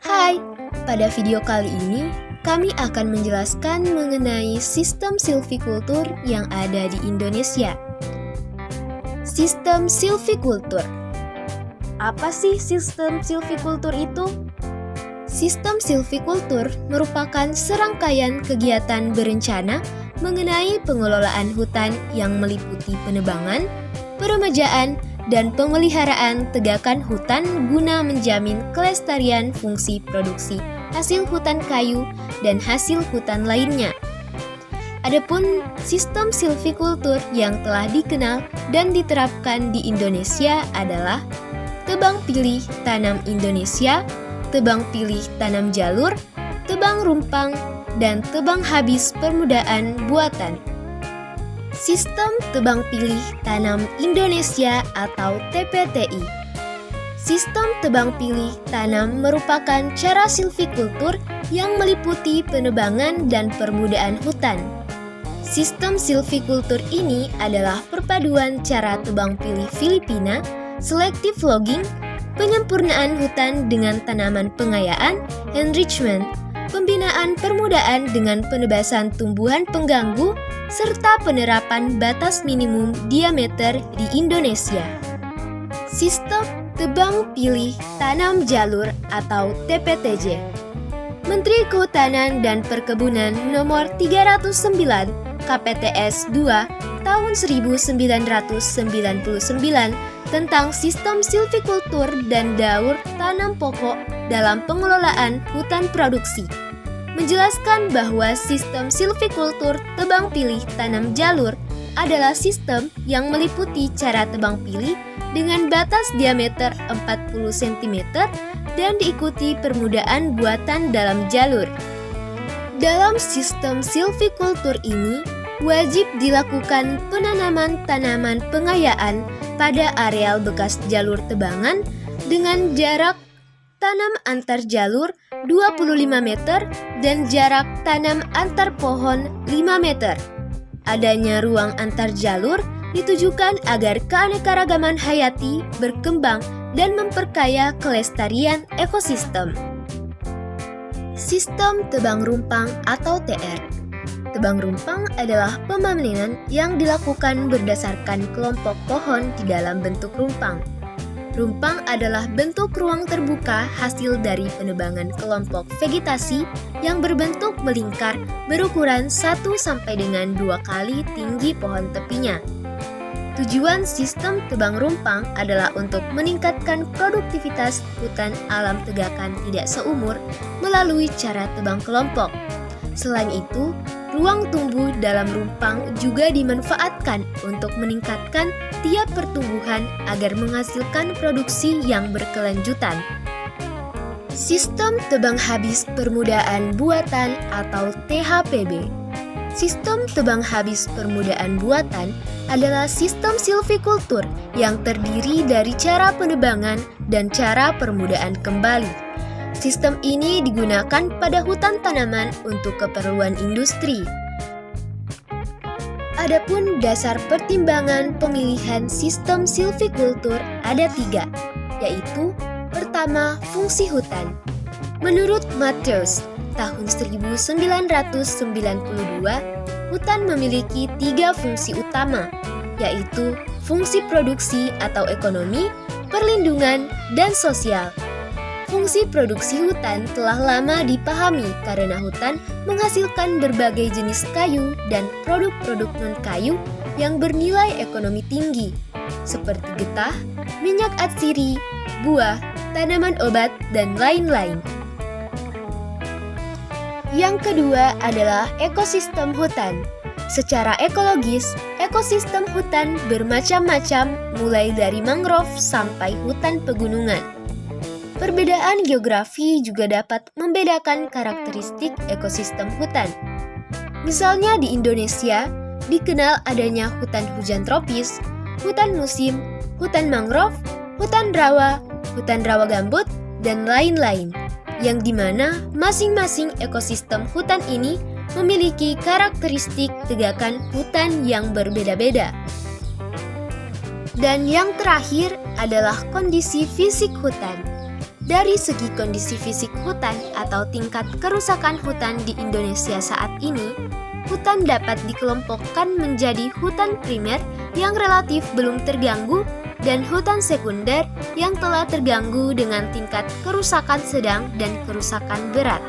Hai, pada video kali ini kami akan menjelaskan mengenai sistem silvikultur yang ada di Indonesia. Sistem silvikultur. Apa sih sistem silvikultur itu? Sistem silvikultur merupakan serangkaian kegiatan berencana mengenai pengelolaan hutan yang meliputi penebangan, peremajaan, dan pemeliharaan tegakan hutan guna menjamin kelestarian fungsi produksi hasil hutan kayu dan hasil hutan lainnya. Adapun sistem silvikultur yang telah dikenal dan diterapkan di Indonesia adalah tebang pilih tanam Indonesia, tebang pilih tanam jalur, tebang rumpang, dan tebang habis permudaan buatan. Sistem Tebang Pilih Tanam Indonesia atau TPTI. Sistem tebang pilih tanam merupakan cara silvikultur yang meliputi penebangan dan permudaan hutan. Sistem silvikultur ini adalah perpaduan cara tebang pilih Filipina, selective logging, penyempurnaan hutan dengan tanaman pengayaan, enrichment, pembinaan permudaan dengan penebasan tumbuhan pengganggu, serta penerapan batas minimum diameter di Indonesia. Sistem Tebang Pilih Tanam Jalur atau TPTJ. Menteri Kehutanan dan Perkebunan Nomor 309 KPTS 2 tahun 1999 tentang sistem silvikultur dan daur tanam pokok dalam pengelolaan hutan produksi menjelaskan bahwa sistem silvikultur tebang pilih tanam jalur adalah sistem yang meliputi cara tebang pilih dengan batas diameter 40 cm dan diikuti permudaan buatan dalam jalur. Dalam sistem silvikultur ini, wajib dilakukan penanaman tanaman pengayaan pada areal bekas jalur tebangan dengan jarak tanam antar jalur 25 meter dan jarak tanam antar pohon 5 meter. Adanya ruang antar jalur ditujukan agar keanekaragaman hayati berkembang dan memperkaya kelestarian ekosistem. Sistem tebang rumpang atau TR. Tebang rumpang adalah pemanenan yang dilakukan berdasarkan kelompok pohon di dalam bentuk rumpang. Rumpang adalah bentuk ruang terbuka hasil dari penebangan kelompok vegetasi yang berbentuk melingkar berukuran 1 sampai dengan 2 kali tinggi pohon tepinya. Tujuan sistem tebang rumpang adalah untuk meningkatkan produktivitas hutan alam tegakan tidak seumur melalui cara tebang kelompok. Selain itu, ruang tumbuh dalam rumpang juga dimanfaatkan untuk meningkatkan tiap pertumbuhan agar menghasilkan produksi yang berkelanjutan. Sistem tebang habis permudaan buatan atau THPB. Sistem tebang habis permudaan buatan adalah sistem silvikultur yang terdiri dari cara penebangan dan cara permudaan kembali. Sistem ini digunakan pada hutan tanaman untuk keperluan industri. Adapun dasar pertimbangan pemilihan sistem silvikultur ada 3, yaitu pertama, fungsi hutan. Menurut Mathews, tahun 1992, hutan memiliki 3 fungsi utama, yaitu fungsi produksi atau ekonomi, perlindungan, dan sosial. Fungsi produksi hutan telah lama dipahami karena hutan menghasilkan berbagai jenis kayu dan produk-produk non-kayu yang bernilai ekonomi tinggi, seperti getah, minyak atsiri, buah, tanaman obat, dan lain-lain. Yang kedua adalah ekosistem hutan. Secara ekologis, ekosistem hutan bermacam-macam mulai dari mangrove sampai hutan pegunungan. Perbedaan geografi juga dapat membedakan karakteristik ekosistem hutan. Misalnya di Indonesia, dikenal adanya hutan hujan tropis, hutan musim, hutan mangrove, hutan rawa gambut, dan lain-lain, yang dimana masing-masing ekosistem hutan ini memiliki karakteristik tegakan hutan yang berbeda-beda. Dan yang terakhir adalah kondisi fisik hutan. Dari segi kondisi fisik hutan atau tingkat kerusakan hutan di Indonesia saat ini, hutan dapat dikelompokkan menjadi hutan primer yang relatif belum terganggu dan hutan sekunder yang telah terganggu dengan tingkat kerusakan sedang dan kerusakan berat.